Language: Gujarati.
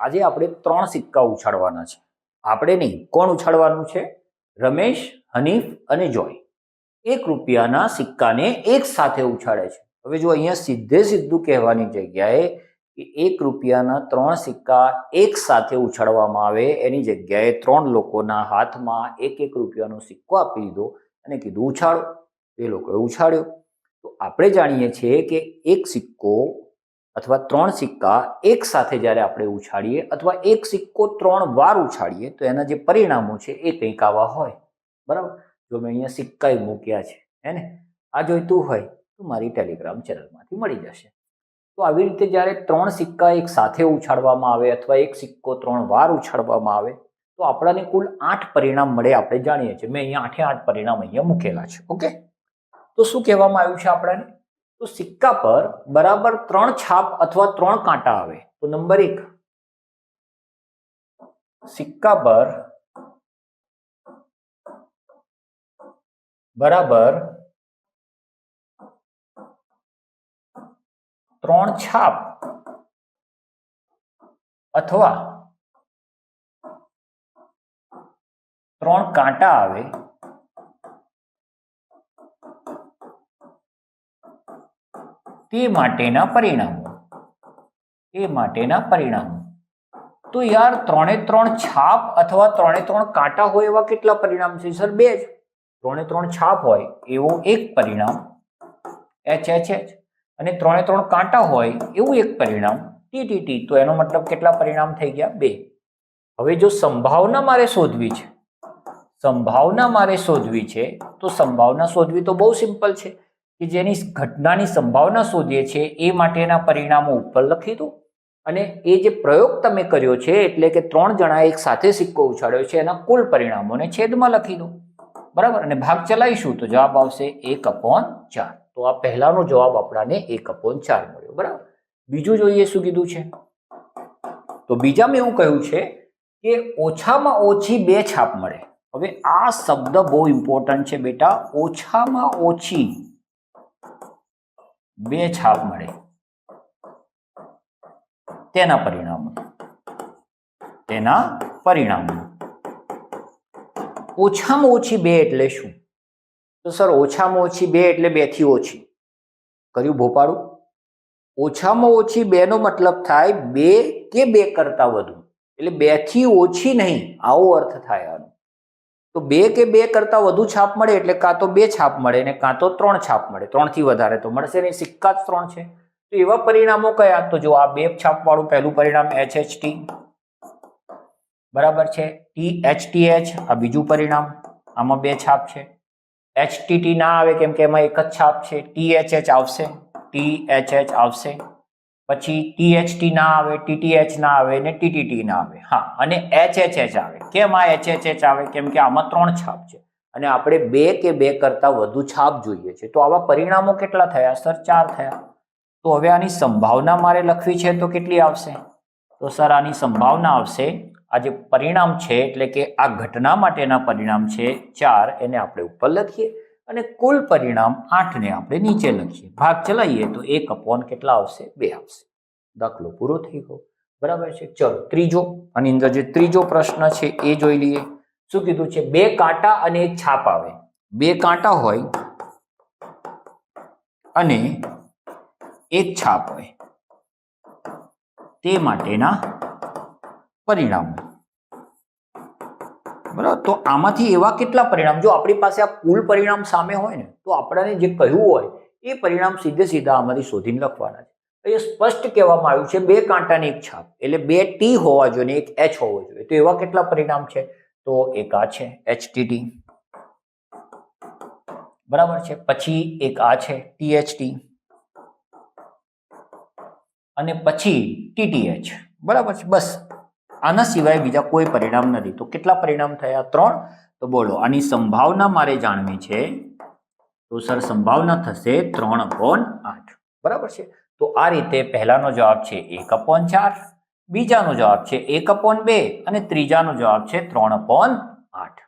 આજે આપણે 3 સિક્કા ઉછાળવાના છે. આપણે નહીં, કોણ ઉછાળવાનું છે? રમેશ, હનીફ અને જોય. 1 રૂપિયાના સિક્કાને એક સાથે ઉછાળે છે. હવે જો અહીંયા સીધે સીધું કહેવાની જગ્યાએ કે 1 રૂપિયાના 3 સિક્કા એક સાથે ઉછાળવામાં આવે એની જગ્યાએ 3 લોકોના હાથમાં 1-1 રૂપિયાનો સિક્કો આપી દીધો અને કીધું ઉછાળો. એ લોકોએ ઉછાળ્યો. તો આપણે જાણીએ છીએ કે એક સિક્કો અથવા 3 સિક્કા એક સાથે જ્યારે આપણે ઉછાળીએ અથવા એક સિક્કો 3 વાર ઉછાળીએ તો એના જે પરિણામો છે એ કંઈક આવા હોય. બરાબર? જો મેં અહીંયા સિક્કા મૂક્યા છે, હે ને? આ જોઈતું હોય તો મારી ટેલિગ્રામ ચેનલમાંથી મળી જશે. તો આવી રીતે જ્યારે 3 સિક્કા એક સાથે ઉછાળવામાં આવે અથવા એક સિક્કો 3 વાર ઉછાળવામાં આવે તો આપણને કુલ 8 પરિણામ મળે, આપણે જાણીએ છીએ. મેં અહીંયા 8 પરિણામ અહીંયા મૂકેલા છે. ઓકે, તો શું કહેવામાં આવ્યું છે આપણને? તો સિક્કા પર બરાબર 3 છાપ અથવા 3 કાંટા આવે તો નંબર 1, સિક્કા પર બરાબર 3 છાપ અથવા 3 કાંટા આવે તે માટેના પરિણામો. તો યાર 3 છાપ અથવા 3 કાંટા હોય એવા કેટલા પરિણામ છે? સર 2 જ. 3 છાપ હોય એવો એક પરિણામ HHH અને 3 કાંટા હોય એવું એક પરિણામ TTT. તો એનો મતલબ કેટલા પરિણામ થઈ ગયા? 2. હવે જો સંભાવના મારે શોધવી છે તો સંભાવના શોધવી તો બહુ સિમ્પલ છે કે જેની ઘટનાની સંભાવના શોધીએ છીએ એ માટેના પરિણામો ઉપર લખી દો અને એ જે પ્રયોગ તમે કર્યો છે એટલે કે 3 જણા એક સાથે સિક્કો ઉછાળ્યો છે એના કુલ પરિણામોને છેદમાં લખી દો. બરાબર? અને ભાગ ચલાવીશું તો જવાબ આવશે 1/4. તો આ પહેલાનો જવાબ આપણને 1/4 મળ્યો. બરાબર? બીજું જોઈએ શું કીધું છે. તો બીજામાં એવું કહ્યું છે કે ઓછામાં ઓછી 2 છાપ મળે. હવે આ શબ્દ બહુ ઇમ્પોર્ટન્ટ છે બેટા. ઓછામાં ઓછી 2 છાપ મળે તેના પરિણામો. ઓછામાં ઓછી 2 એટલે શું? તો સર ઓછામાં ઓછી 2 એટલે 2 થી ઓછી. કર્યું ભોપાળું? ઓછામાં ઓછી 2 નો મતલબ થાય 2 કે 2 કરતા વધુ. એટલે 2 થી ઓછી નહીં, આવો અર્થ થાય આનો. તો 2 કે 2 કરતા વધુ છાપ મળે એટલે કાં તો 2 છાપ મળે ને કાં તો 3 છાપ મળે. 3 થી વધારે તો મળશે નહીં, સિક્કા જ 3 છે. તો એવા પરિણામો કયા? તો જો આ 2 છાપ વાળું પહેલું પરિણામ HHT, બરાબર છે. THTH આ બીજું પરિણામ, આમાં 2 છાપ છે. HTT ના આવે કેમ કે એમાં એક જ છાપ છે. THH આવશે, THH આવશે. પછી THT ના આવે, TTH ના આવે ને TTT ના આવે. હા, અને HHH આવે. કેમ આ HHH આવે? કેમ કે આમાં 3 છાપ છે અને આપણે 2 કે 2 કરતા વધુ છાપ જોઈએ છે. તો આવા પરિણામો કેટલા થયા? સર 4 થયા. તો હવે આની સંભાવના મારે લખવી છે તો કેટલી આવશે? તો સર આની સંભાવના આવશે, આ જે પરિણામ છે એટલે કે આ ઘટના માટેના પરિણામ છે 4, એને આપણે ઉપર લખીએ અને કુલ પરિણામ 8 ને આપણે નીચે લખીએ. ભાગ ચલાવીએ તો 1/ કેટલા આવશે? 2 આવશે. દાખલો પૂરો થઈ ગયો. બરાબર છે. ચલો ત્રીજો, આની અંદર જે ત્રીજો પ્રશ્ન છે એ જોઈ લઈએ. શું કીધું છે? 2 કાંટા અને 1 છાપ આવે. 2 કાંટા હોય અને 1 છાપ હોય તે માટેના પરિણામો. બરાબર? તો આમાંથી એવા કેટલા પરિણામ? જો આપણી પાસે આ કુલ પરિણામ સામે હોય ને તો આપણને જે કહ્યું હોય એ પરિણામ સીધે સીધા આમાંથી શોધીને લખવાના છે. એ સ્પષ્ટ કહેવામાં આવ્યું છે 2 કાંટા ને 1 છાપ એટલે 2 T હોવા જોઈએ ને 1 H હોવો જોઈએ. તો એવા કેટલા પરિણામ છે? તો એક આ છે HTT, બરાબર છે. પછી એક આ છે THT અને પછી TTH, બરાબર છે. બસ આના સિવાય બીજા કોઈ પરિણામ નથી. તો કેટલા પરિણામ થયા? 3. તો બોલો આની સંભાવના મારે જાણવી છે તો સર સંભાવના થશે 3/8. બરાબર છે. તો આ રીતે પહેલાનો જવાબ છે 1/4, બીજાનો જવાબ છે 1/2 અને ત્રીજાનો જવાબ છે 3/8.